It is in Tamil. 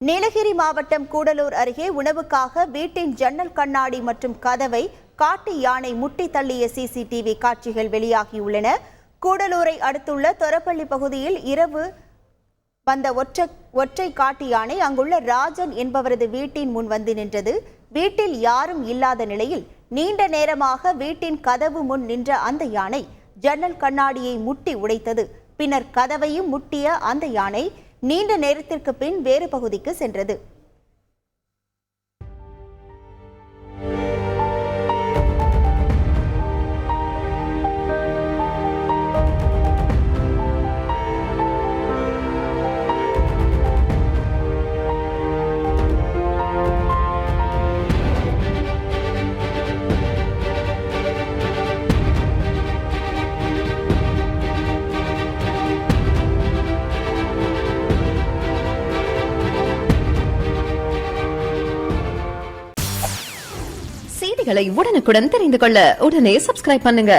நீலகிரி மாவட்டம் கூடலூர் அருகே உணவுக்காக வீட்டின் ஜன்னல் கண்ணாடி மற்றும் கதவை காட்டு யானை முட்டி தள்ளிய சிசிடிவி காட்சிகள் வெளியாகியுள்ளன. கூடலூரை அடுத்துள்ள தொரப்பள்ளி பகுதியில் இரவு வந்த ஒற்றை காட்டு யானை அங்குள்ள ராஜன் என்பவரது வீட்டின் முன் வந்து நின்றது. வீட்டில் யாரும் இல்லாத நிலையில் நீண்ட நேரமாக வீட்டின் கதவு முன் நின்ற அந்த யானை ஜன்னல் கண்ணாடியை முட்டி உடைத்தது. பின்னர் கதவையும் முட்டிய அந்த யானை நீண்ட நேரத்திற்கு பின் வேறு பகுதிக்கு சென்றது. செய்திகளை உடனுக்குடன் தெரிந்து கொள்ள உடனே சப்ஸ்கிரைப் பண்ணுங்க.